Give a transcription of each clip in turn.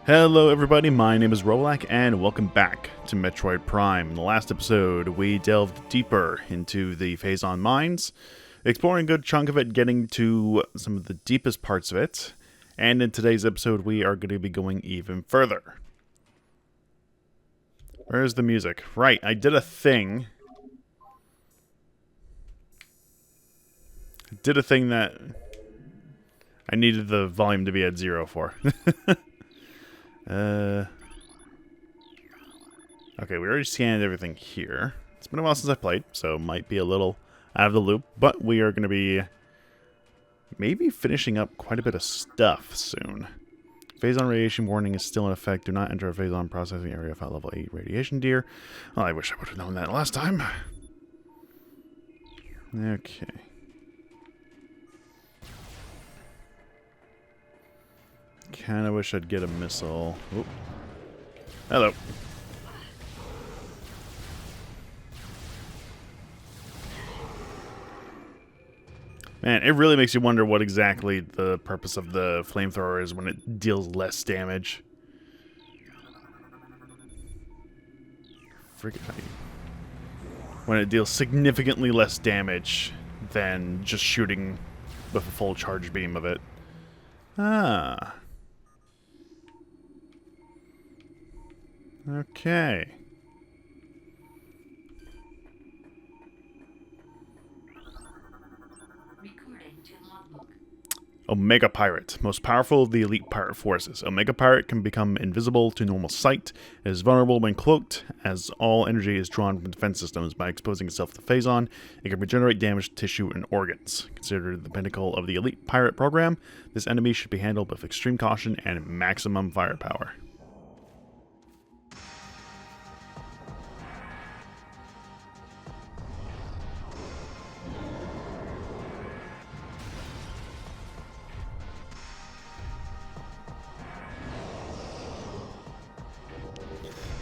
Hello everybody, my name is Rolak and welcome back to Metroid Prime. In the last episode, we delved deeper into the Phazon mines, exploring a good chunk of it, getting to some of the deepest parts of it, and in today's episode we are going to be going even further. Where's the music? Right, I did a thing. That I needed the volume to be at 0 for. Okay, we already scanned everything here. It's been a while since I played, so might be a little out of the loop, but we are going to be maybe finishing up quite a bit of stuff soon. Phazon radiation warning is still in effect. Do not enter a Phazon processing area without level 8 radiation deer. Well, I wish I would have known that last time. Okay. Kinda wish I'd get a missile. Oop. Hello. Man, it really makes you wonder what exactly the purpose of the flamethrower is when it deals less damage. When it deals significantly less damage than just shooting with a full charge beam of it. Ah. Okay. Omega Pirate. Most powerful of the elite pirate forces. Omega Pirate can become invisible to normal sight. It is vulnerable when cloaked, as all energy is drawn from defense systems. By exposing itself to Phazon, it can regenerate damaged tissue and organs. Considered the pinnacle of the elite pirate program, this enemy should be handled with extreme caution and maximum firepower.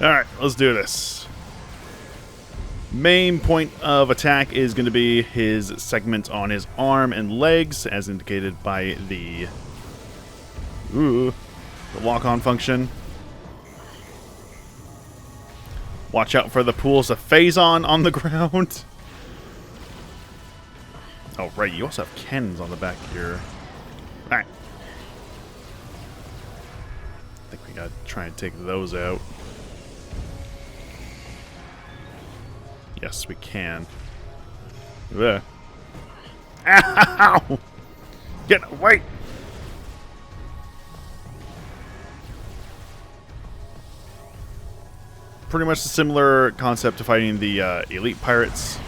Alright, let's do this. Main point of attack is going to be his segment on his arm and legs, as indicated by the lock-on function. Watch out for the pools of Phazon on the ground. Oh, right, you also have cannons on the back here. Alright. I think we gotta try and take those out. Yes, we can. Ugh. Ow! Get away! Pretty much a similar concept to fighting the elite pirates.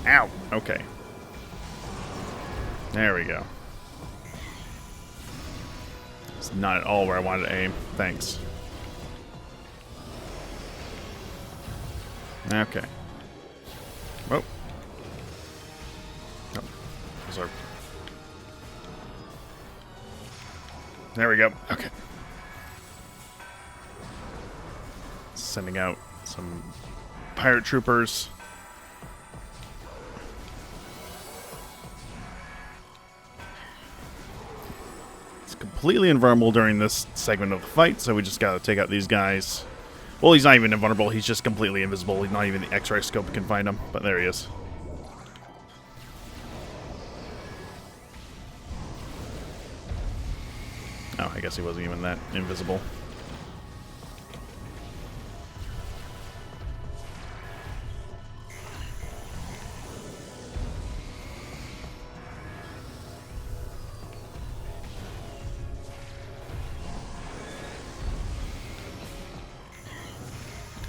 Ow! Okay. There we go. It's not at all where I wanted to aim. Thanks. Okay. Oh. Oh. Sorry. There we go. Okay. Sending out some pirate troopers. It's completely invulnerable during this segment of the fight, so we just gotta take out these guys. Well, he's not even invulnerable, he's just completely invisible. Not even the X-ray scope can find him, but there he is. Oh, I guess he wasn't even that invisible.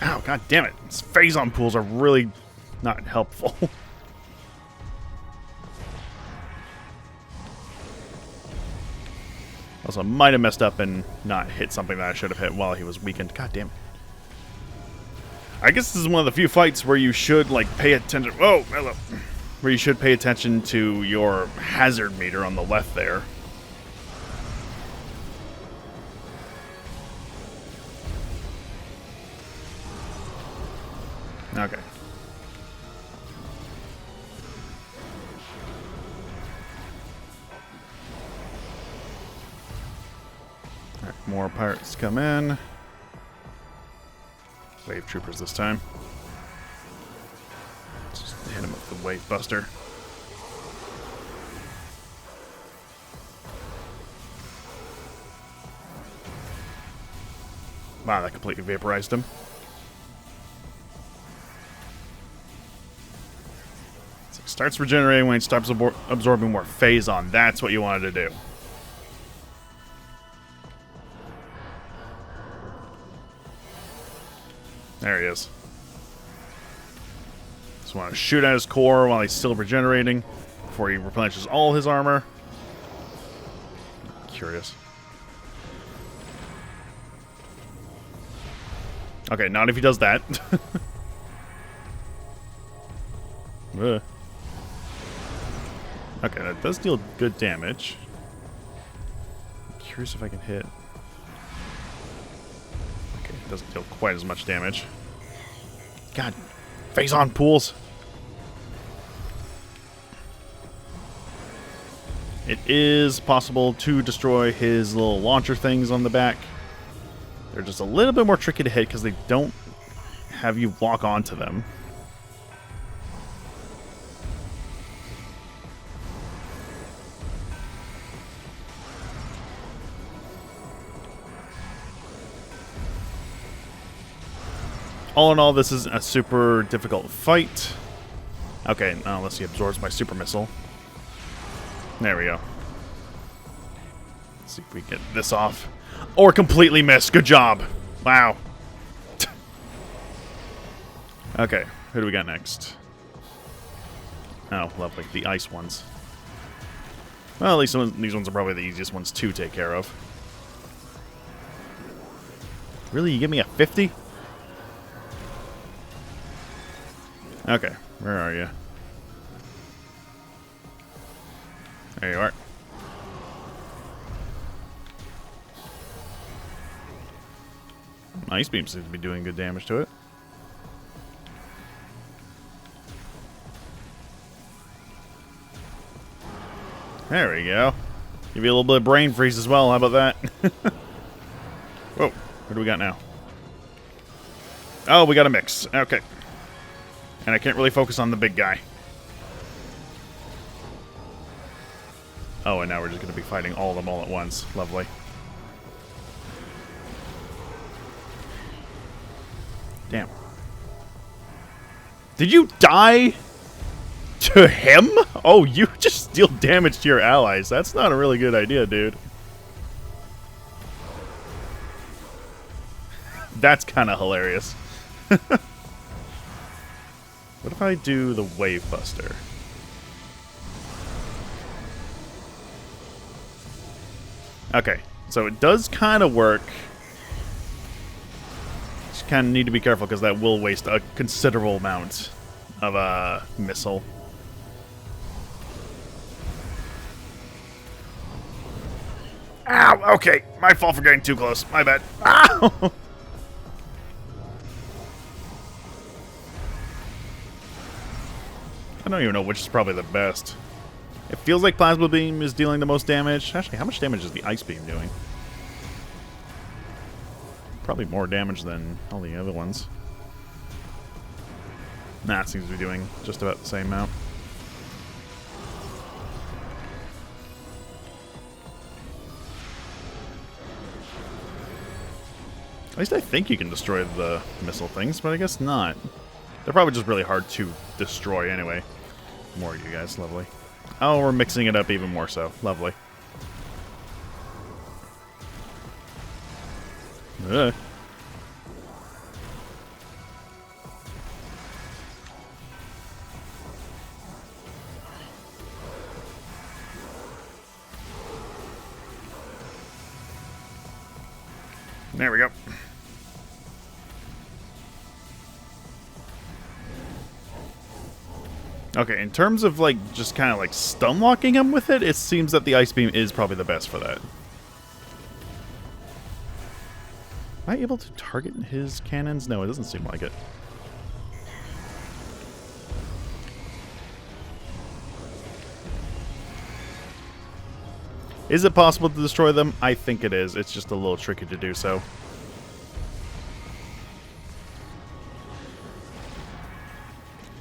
Ow, god damn it. These Phazon pools are really not helpful. Also, might have messed up and not hit something that I should have hit while he was weakened. God damn it. I guess this is one of the few fights where you should, like, pay attention. Whoa, hello. Where you should pay attention to your hazard meter on the left there. Okay. More pirates come in. Wave troopers this time. Just hit him with the wave buster. Wow, that completely vaporized him. So it starts regenerating when it starts absorbing more phazon. That's what you wanted to do. There he is. Just want to shoot at his core while he's still regenerating before he replenishes all his armor. Curious. Okay, not if he does that. Okay, that does deal good damage. I'm curious if I can hit. Okay, it doesn't deal quite as much damage. God, phazon pools. It is possible to destroy his little launcher things on the back. They're just a little bit more tricky to hit because they don't have you lock onto them. All in all, this is a super difficult fight. Okay, unless he absorbs my super missile. There we go. Let's see if we get this off. Or completely miss. Good job. Wow. Okay, who do we got next? Oh, lovely. The ice ones. Well, at least these ones are probably the easiest ones to take care of. Really? You give me a 50? Okay, where are you? There you are. Ice beam seems to be doing good damage to it. There we go. Give you a little bit of brain freeze as well. How about that? Whoa, what do we got now? Oh, we got a mix. Okay. And I can't really focus on the big guy. Oh, and now we're just going to be fighting all of them all at once. Lovely. Damn. Did you die to him? Oh, you just deal damage to your allies. That's not a really good idea, dude. That's kind of hilarious. What if I do the Wave Buster? Okay, so it does kind of work. Just kind of need to be careful because that will waste a considerable amount of a missile. Ow! Okay, my fault for getting too close. My bad. Ow! I don't even know which is probably the best. It feels like Plasma Beam is dealing the most damage. Actually, how much damage is the Ice Beam doing? Probably more damage than all the other ones. Nah, it seems to be doing just about the same amount. At least I think you can destroy the missile things, but I guess not. They're probably just really hard to destroy anyway. More of you guys, lovely. Oh, we're mixing it up even more so. Lovely. Ugh. There we go. Okay, in terms of, like, just kind of, like, stun-locking him with it, it seems that the Ice Beam is probably the best for that. Am I able to target his cannons? No, it doesn't seem like it. Is it possible to destroy them? I think it is. It's just a little tricky to do so.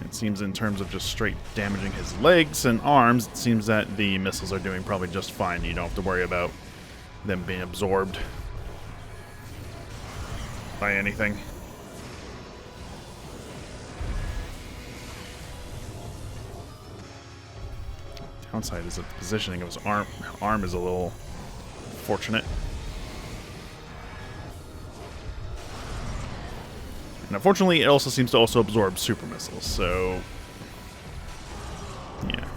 It seems in terms of just straight damaging his legs and arms, it seems that the missiles are doing probably just fine. You don't have to worry about them being absorbed by anything. Downside is that the positioning of his arm is a little fortunate. And unfortunately, it also seems to also absorb super missiles, so yeah.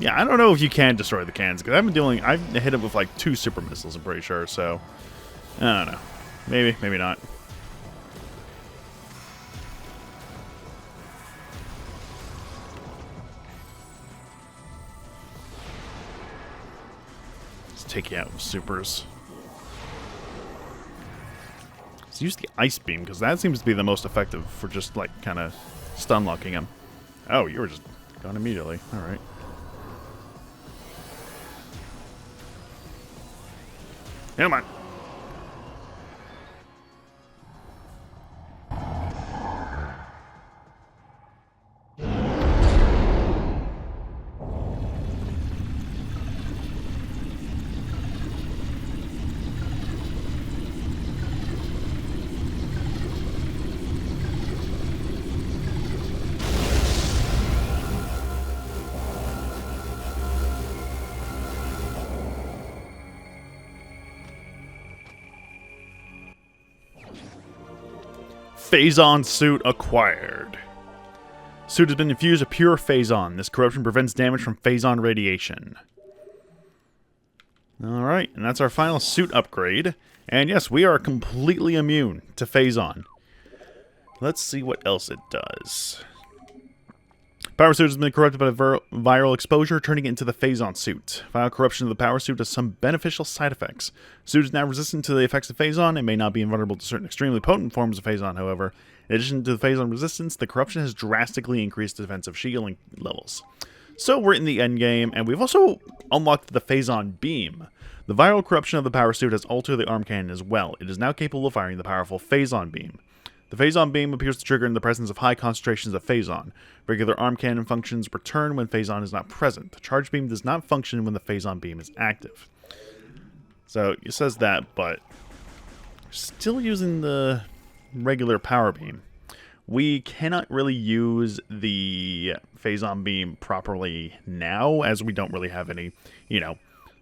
Yeah, I don't know if you can destroy the cans, because I've hit it with like 2 super missiles, I'm pretty sure, so I don't know. Maybe, maybe not. Let's take you out with supers. Let's use the ice beam, because that seems to be the most effective for just like kind of stun locking him. Oh, you were just gone immediately. All right. Come on. Phazon suit acquired. Suit has been infused with pure Phazon. This corruption prevents damage from Phazon radiation. Alright, and that's our final suit upgrade. And yes, we are completely immune to Phazon. Let's see what else it does. Power suit has been corrupted by viral exposure, turning it into the Phazon suit. Viral corruption of the power suit has some beneficial side effects. Suit is now resistant to the effects of Phazon and may not be invulnerable to certain extremely potent forms of Phazon, however. In addition to the Phazon resistance, the corruption has drastically increased defensive shielding levels. So we're in the end game, and we've also unlocked the Phazon beam. The viral corruption of the power suit has altered the arm cannon as well. It is now capable of firing the powerful Phazon beam. The Phazon beam appears to trigger in the presence of high concentrations of Phazon. Regular arm cannon functions return when Phazon is not present. The charge beam does not function when the Phazon beam is active. So it says that, but we're still using the regular power beam. We cannot really use the Phazon beam properly now, as we don't really have any,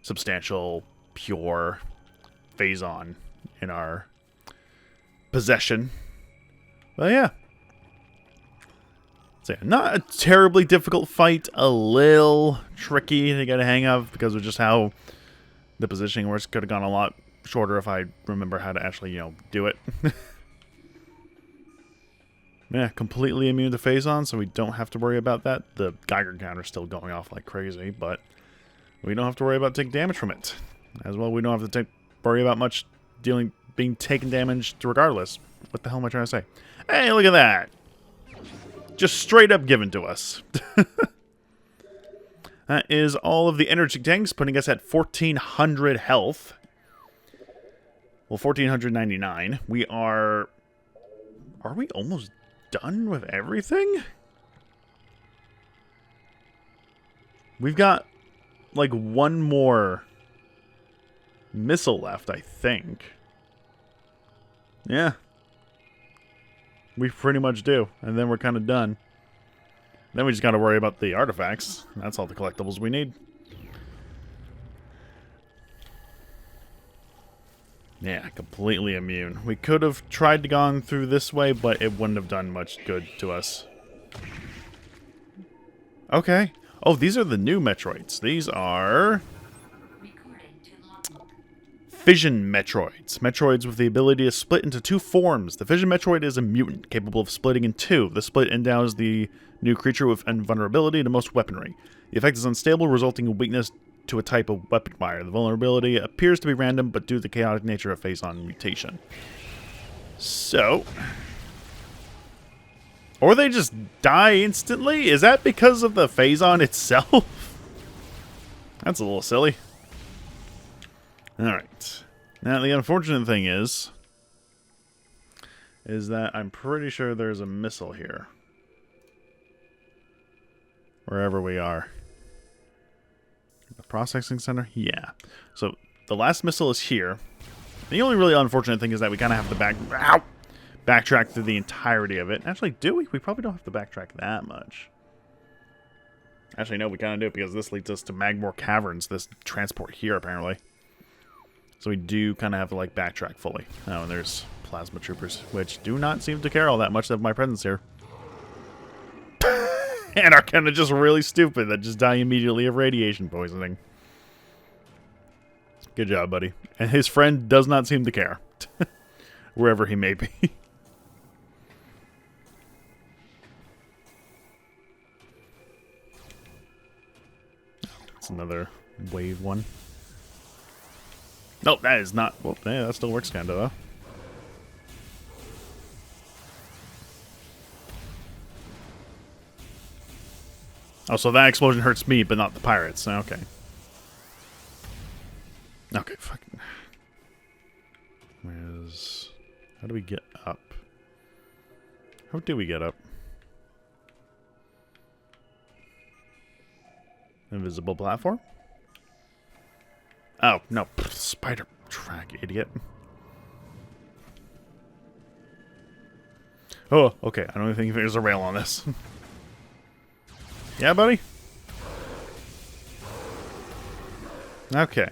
substantial, pure Phazon in our possession. But yeah. So yeah, not a terribly difficult fight, a little tricky to get a hang of because of just how the positioning works. Could have gone a lot shorter if I remember how to actually, do it. Yeah, completely immune to Phazon, so we don't have to worry about that. The Geiger counter's still going off like crazy, but we don't have to worry about taking damage from it. As well, we don't have to worry about much being taken damage regardless. What the hell am I trying to say? Hey, look at that! Just straight up given to us. That is all of the energy tanks, putting us at 1,400 health. Well, 1,499. We are... Are we almost done with everything? We've got, like, one more missile left, I think. Yeah. We pretty much do. And then we're kind of done. Then we just got to worry about the artifacts. That's all the collectibles we need. Yeah, completely immune. We could have tried to gone through this way, but it wouldn't have done much good to us. Okay. Oh, these are the new Metroids. These are... Fission Metroids. Metroids with the ability to split into 2 forms. The Fission Metroid is a mutant, capable of splitting in 2. The split endows the new creature with invulnerability to most weaponry. The effect is unstable, resulting in weakness to a type of weapon fire. The vulnerability appears to be random, but due to the chaotic nature of Phazon mutation. So... Or they just die instantly? Is that because of the Phazon itself? That's a little silly. Alright. Now, the unfortunate thing is that I'm pretty sure there's a missile here. Wherever we are. The processing center? Yeah. So, the last missile is here. The only really unfortunate thing is that we kind of have to backtrack through the entirety of it. Actually, do we? We probably don't have to backtrack that much. Actually, no, we kind of do, because this leads us to Magmore Caverns, this transport here, apparently. So we do kind of have to, like, backtrack fully. Oh, and there's plasma troopers, which do not seem to care all that much of my presence here. And are kind of just really stupid that just die immediately of radiation poisoning. Good job, buddy. And his friend does not seem to care. Wherever he may be. That's another wave one. Nope, that is not... Well, yeah, that still works kind of, though. Oh, so that explosion hurts me, but not the pirates. Okay. Okay, fucking... Where's... How do we get up? How do we get up? Invisible platform? Oh, no. Spider track, idiot. Oh, okay. I don't even think there's a rail on this. Yeah, buddy? Okay.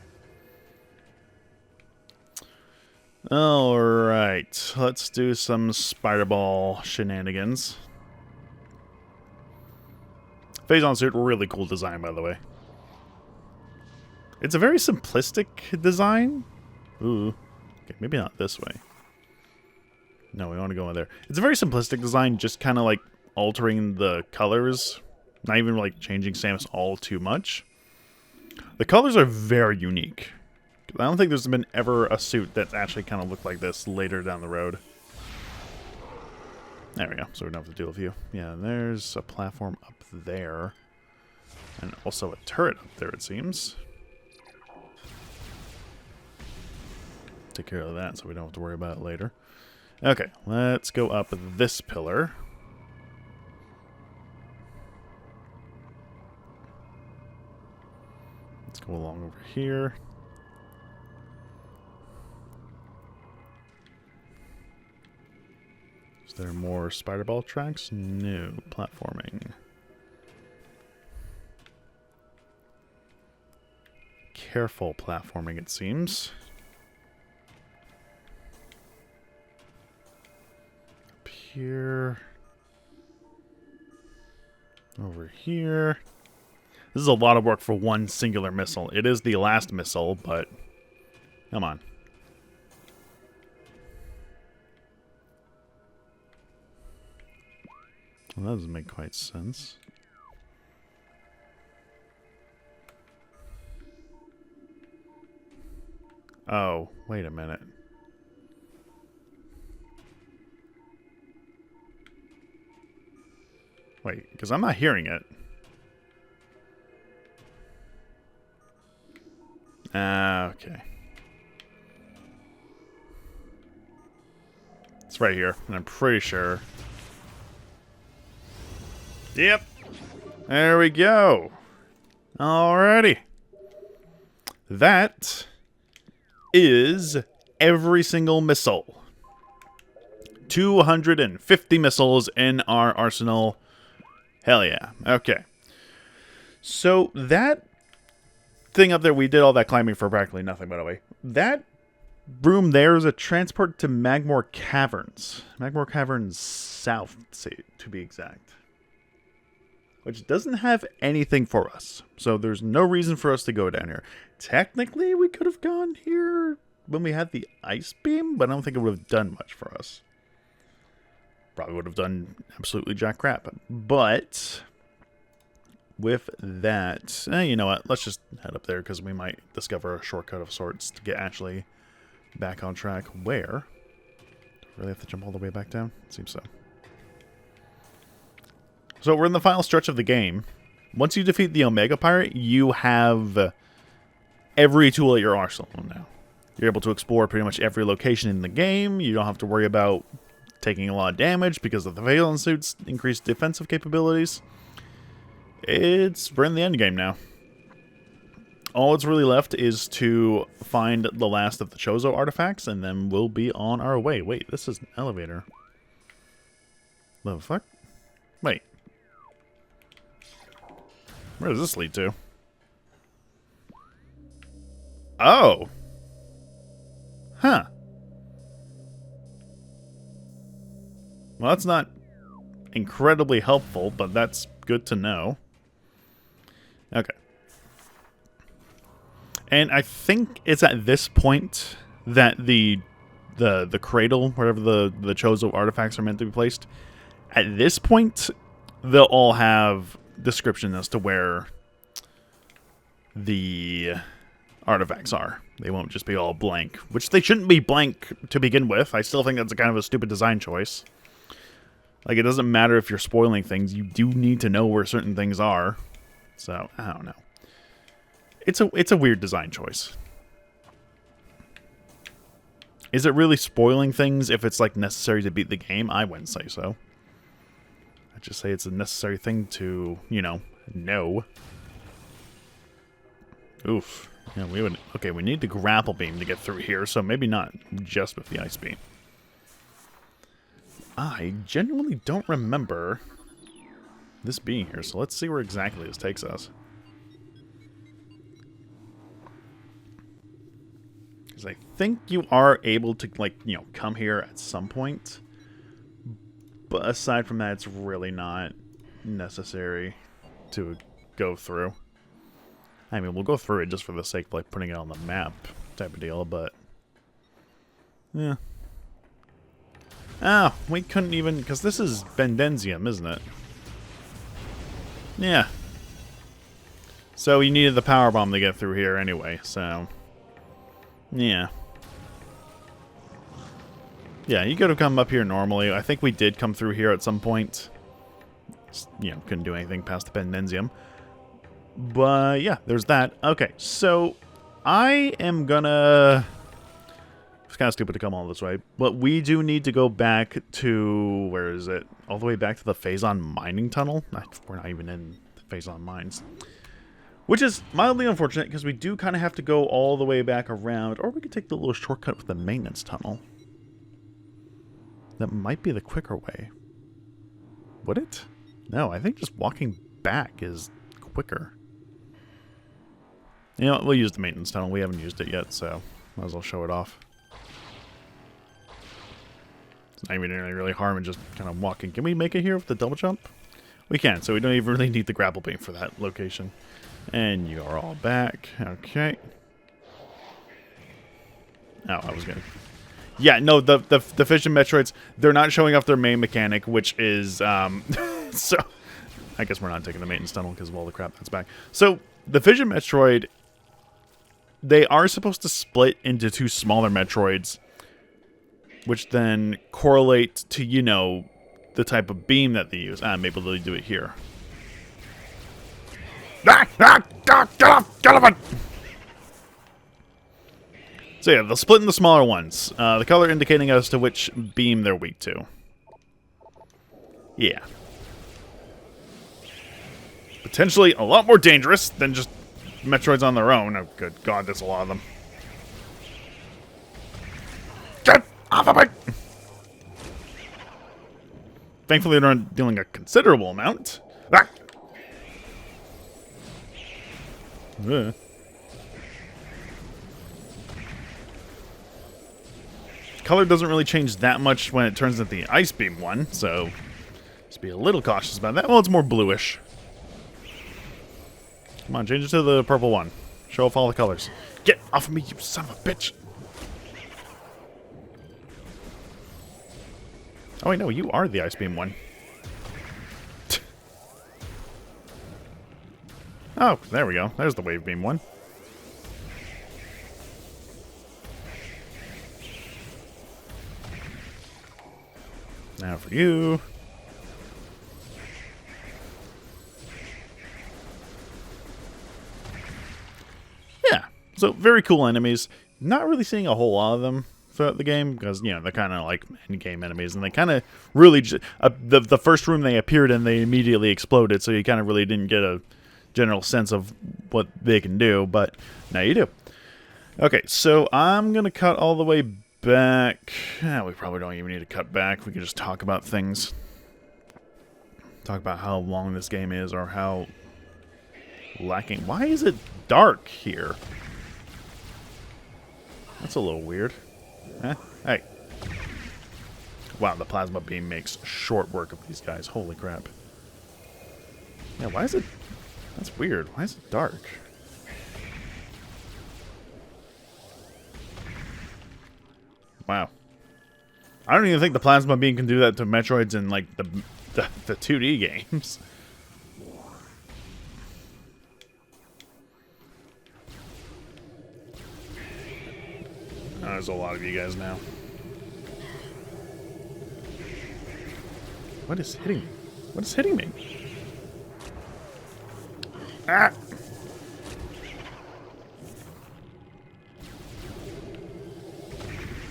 Alright. Let's do some spider ball shenanigans. Phazon suit, really cool design, by the way. It's a very simplistic design. Ooh. Okay, maybe not this way. No, we want to go in there. It's a very simplistic design, just kind of like altering the colors. Not even like changing Samus all too much. The colors are very unique. I don't think there's been ever a suit that's actually kind of looked like this later down the road. There we go. So we don't have to deal with you. Yeah, there's a platform up there. And also a turret up there, it seems. Take care of that so we don't have to worry about it later. Okay, let's go up this pillar. Let's go along over here. Is there more spider ball tracks? No. Platforming. Careful platforming, it seems. Up here. Over here. This is a lot of work for one singular missile. It is the last missile, but... Come on. Well, that doesn't make quite sense. Oh, wait a minute. Wait, because I'm not hearing it. Okay. It's right here, and I'm pretty sure. Yep. There we go. Alrighty. That is every single missile. 250 missiles in our arsenal. Hell yeah. Okay. So that thing up there, we did all that climbing for practically nothing, by the way. That room there is a transport to Magmore Caverns. Magmore Caverns South, to be exact. Which doesn't have anything for us. So there's no reason for us to go down here. Technically, we could have gone here when we had the ice beam, but I don't think it would have done much for us. Probably would have done absolutely jack crap. But with that, you know what? Let's just head up there because we might discover a shortcut of sorts to get actually back on track. Where? Do we really have to jump all the way back down? It seems so. So we're in the final stretch of the game. Once you defeat the Omega Pirate, you have every tool at your arsenal now. You're able to explore pretty much every location in the game. You don't have to worry about taking a lot of damage because of the Phazon suit's increased defensive capabilities. We're in the end game now. All that's really left is to find the last of the Chozo artifacts, and then we'll be on our way. Wait, this is an elevator. The fuck? Wait. Where does this lead to? Oh! Huh. Well, that's not incredibly helpful, but that's good to know. Okay. And I think it's at this point that the cradle, wherever the Chozo artifacts are meant to be placed, at this point, they'll all have description as to where the artifacts are. They won't just be all blank, which they shouldn't be blank to begin with. I still think that's kind of a stupid design choice. Like, it doesn't matter if you're spoiling things. You do need to know where certain things are. So, I don't know. It's a weird design choice. Is it really spoiling things if it's, like, necessary to beat the game? I wouldn't say so. I'd just say it's a necessary thing to, you know. Oof. Yeah, we would. Okay, we need the grapple beam to get through here, so maybe not just with the ice beam. I genuinely don't remember this being here, so let's see where exactly this takes us. Because I think you are able to, like, you know, come here at some point. But aside from that, it's really not necessary to go through. I mean, we'll go through it just for the sake of, like, putting it on the map type of deal, but... yeah. Ah, we couldn't even... because this is Bendenzium, isn't it? Yeah. So you needed the power bomb to get through here anyway, so... yeah. Yeah, you could have come up here normally. I think we did come through here at some point. Just, you know, couldn't do anything past the Bendenzium. But, yeah, there's that. Okay, so I am gonna... it's kind of stupid to come all this way, but we do need to go back to... where is it? All the way back to the Phazon mining tunnel? We're not even in the Phazon mines. Which is mildly unfortunate, because we do kind of have to go all the way back around, or we could take the little shortcut with the maintenance tunnel. That might be the quicker way. Would it? No, I think just walking back is quicker. You know, we'll use the maintenance tunnel. We haven't used it yet, so might as well show it off. It's not even any really harm in just kind of walking. Can we make it here with the double jump? We can, so we don't even really need the grapple beam for that location. And you are all back. Okay. Oh, I was gonna... yeah, no, the Fission Metroids, they're not showing off their main mechanic, which is, so... I guess we're not taking the maintenance tunnel because of all the crap that's back. So, the Fission Metroid, they are supposed to split into two smaller Metroids, which then correlate to, you know, the type of beam that they use. Maybe they'll do it here. Get off! So yeah, they'll split in the smaller ones. The color indicating as to which beam they're weak to. Yeah. Potentially a lot more dangerous than just Metroids on their own. Oh, good God, there's a lot of them. Get off of me! Thankfully, they're not dealing a considerable amount. Ah! Color doesn't really change that much when it turns into the Ice Beam one, so just be a little cautious about that. Well, it's more bluish. Come on, change it to the purple one. Show off all the colors. Get off of me, you son of a bitch! Oh wait, no, you are the Ice Beam one. Oh, there we go. There's the Wave Beam one. Now for you. So, very cool enemies. Not really seeing a whole lot of them throughout the game, because, you know, they're kind of like in-game enemies, and they kind of really just... the first room they appeared in, they immediately exploded, so you kind of really didn't get a general sense of what they can do, but now you do. Okay, so I'm going to cut all the way back. We probably don't even need to cut back. We can just talk about things. Talk about how long this game is, or how lacking. Why is it dark here? That's a little weird. Huh? Hey. Wow, the plasma beam makes short work of these guys. Holy crap. Yeah, why is it... That's weird. Why is it dark? Wow. I don't even think the plasma beam can do that to Metroids in, like, the 2D games. Oh, there's a lot of you guys now. What is hitting me? What is hitting me? Ah!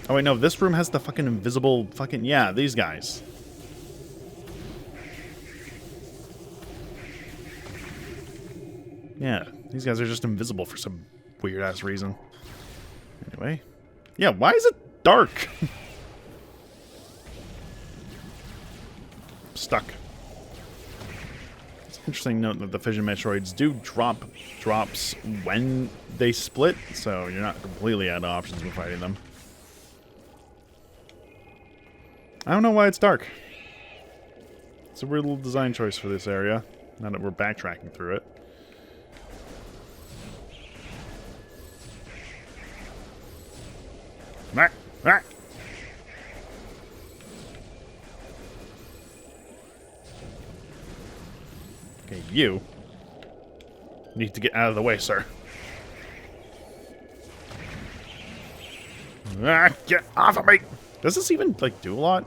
Oh, wait, no. This room has the fucking invisible fucking... Yeah, these guys. Yeah, these guys are just invisible for some weird-ass reason. Anyway. Yeah, why is it dark? I'm stuck. It's an interesting note that the Fission Metroids do drop drops when they split, so you're not completely out of options when fighting them. I don't know why it's dark. It's a weird little design choice for this area, now that we're backtracking through it. Ah, ah. Okay, you need to get out of the way, sir. Ah, get off of me! Does this even, like, do a lot?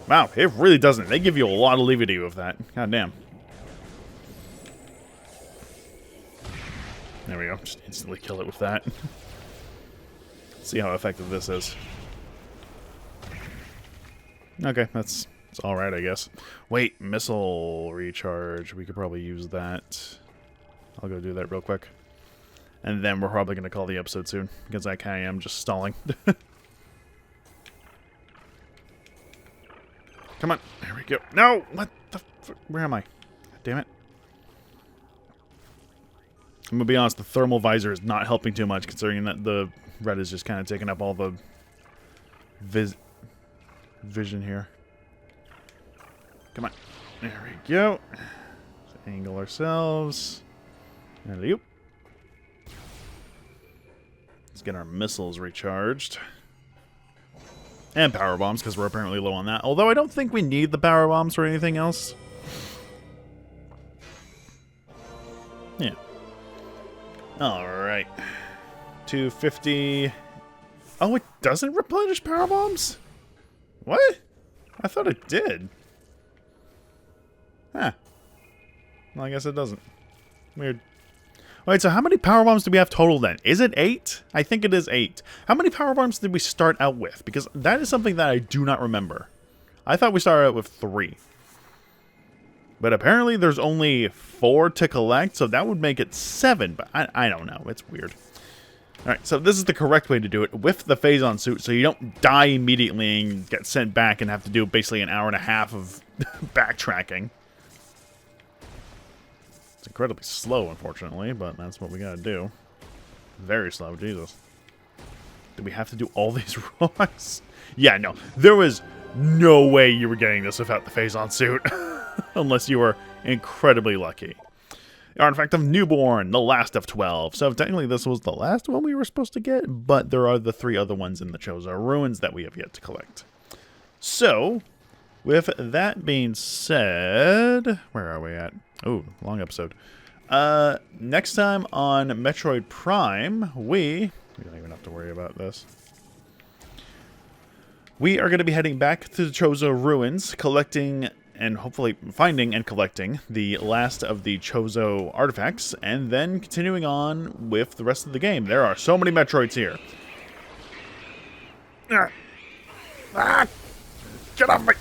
Wow, it really doesn't. They give you a lot of levity with that. God damn. There we go. Just instantly kill it with that. See how effective this is. Okay, that's alright, I guess. Wait, missile recharge. We could probably use that. I'll go do that real quick. And then we're probably going to call the episode soon, because I kind of am just stalling. Come on. There we go. No! What the fuck? Where am I? God damn it. I'm going to be honest, the thermal visor is not helping too much, considering that the red is just kind of taking up all the vision here. Come on. There we go. Let's angle ourselves. And you. Let's get our missiles recharged. And power bombs, because we're apparently low on that. Although I don't think we need the power bombs for anything else. Yeah. Alright. 250. Oh, it doesn't replenish power bombs? What? I thought it did. Huh. Well, I guess it doesn't. Weird. Wait, so how many power bombs do we have total then? Is it 8? I think it is 8. How many power bombs did we start out with? Because that is something that I do not remember. I thought we started out with 3. But apparently there's only 4 to collect, so that would make it 7. But I don't know. It's weird. Alright, so this is the correct way to do it with the Phazon suit, so you don't die immediately and get sent back and have to do basically an hour and a half of backtracking. It's incredibly slow, unfortunately, but that's what we gotta do. Very slow, Jesus. Did we have to do all these rocks? Yeah, no. There was no way you were getting this without the Phazon suit. Unless you were incredibly lucky. Artifact of Newborn, the last of 12. So technically this was the last one we were supposed to get, but there are the 3 other ones in the Chozo Ruins that we have yet to collect. So, with that being said, where are we at? Oh, long episode. Next time on Metroid Prime, we don't even have to worry about this. We are going to be heading back to the Chozo Ruins, collecting and hopefully finding and collecting the last of the Chozo artifacts, and then continuing on with the rest of the game. There are so many Metroids here. Get off me!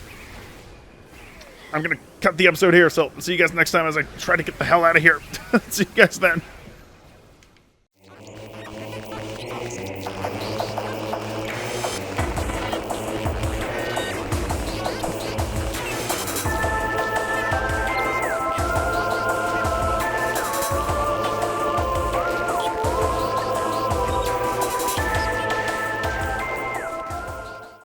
I'm gonna cut the episode here, so see you guys next time as I try to get the hell out of here. See you guys then.